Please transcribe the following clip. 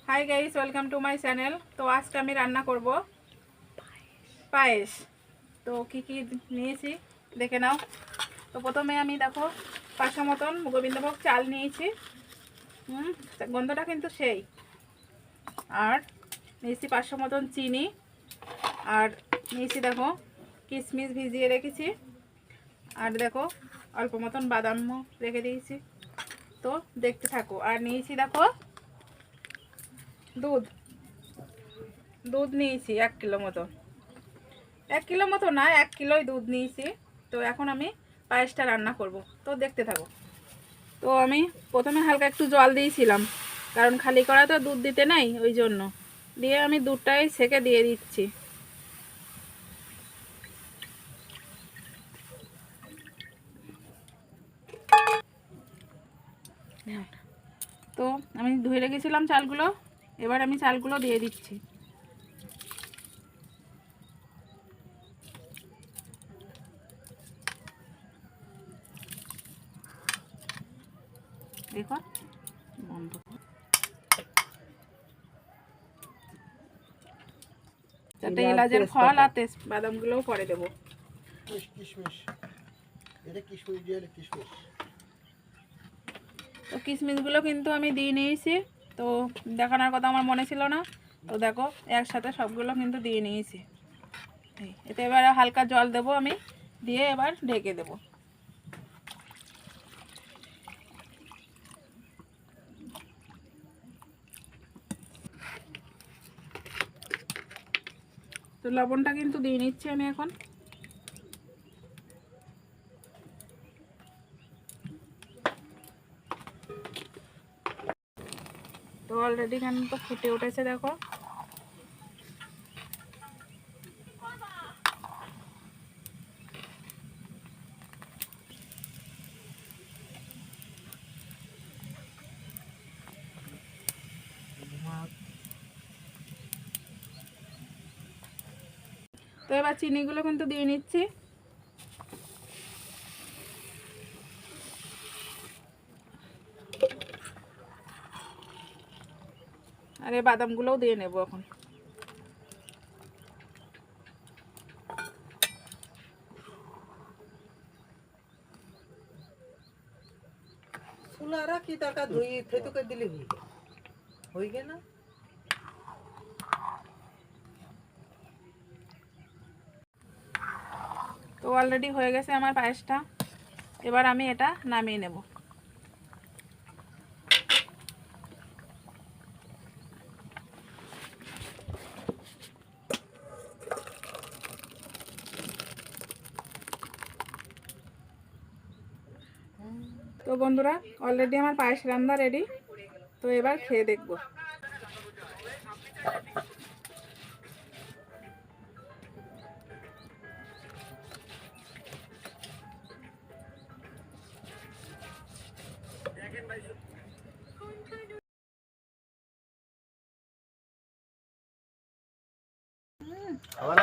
Hi guys, welcome to my channel. তো আজকে আমি রান্না করব পায়েস। তো কি কি নিয়েছি দেখে নাও। তো প্রথমে আমি দেখো 500 মতন গোবিন্দভোগ চাল নিয়েছি। গন্ধটা কিন্তু সেই। আর নিয়েছি 500 মতন চিনি। আর নিয়েছি দেখো কিশমিশ ভিজিয়ে রেখেছি। আর দেখো অল্প মতন বাদামও রেখে দিয়েছি। তো দেখতে থাকো। আর নিয়েছি দেখো দুধ নিয়েছি 1 কিলো মতো। 1 কিলো মতো না, 1 কিলোই দুধ নিয়েছি। তো এখন আমি পায়েসটা রান্না করব, তো দেখতে থাকো। তো আমি প্রথমে হালকা একটু জল দিয়েছিলাম, কারণ খালি করা তো দুধ দিতে নাই, ওই জন্য দিয়ে আমি দুধটাই ছেঁকে দিয়ে দিচ্ছি। তো আমি ধুয়ে রেখেছিলাম চালগুলো, এবার আমি চালগুলো দিয়ে দিচ্ছি। দেখো বন্ধ। যাতে এলাচের ফল আর বাদামগুলোও পরে দেবো। তো কিশমিশগুলো কিন্তু আমি দিয়ে নিয়েছি। তো দেখানোর কথা আমার মনে ছিল না। তো দেখো একসাথে সবগুলো কিন্তু দিয়ে নিয়েছি। এতে এবার হালকা জল দেবো আমি, দিয়ে এবার ঢেকে দেবো। তো লবণটা কিন্তু দিয়ে নিচ্ছি আমি এখন। তো অলরেডি কিন্তু ফুটে উঠেছে দেখো। তো এবার চিনিগুলো কিন্তু দিয়ে নিচ্ছি। আর এই বাদামগুলোও দিয়ে নেব এখন। सुलारा की तका धोई थे तो कर दिले हुई गए ना। তো অলরেডি হয়ে গেছে আমার পায়েসটা। এবার আমি এটা নামিয়ে নেব। তো বন্ধুরা, অলরেডি আমার পায়েস রান্না রেডি। তো এবার খেয়ে দেখব। আবার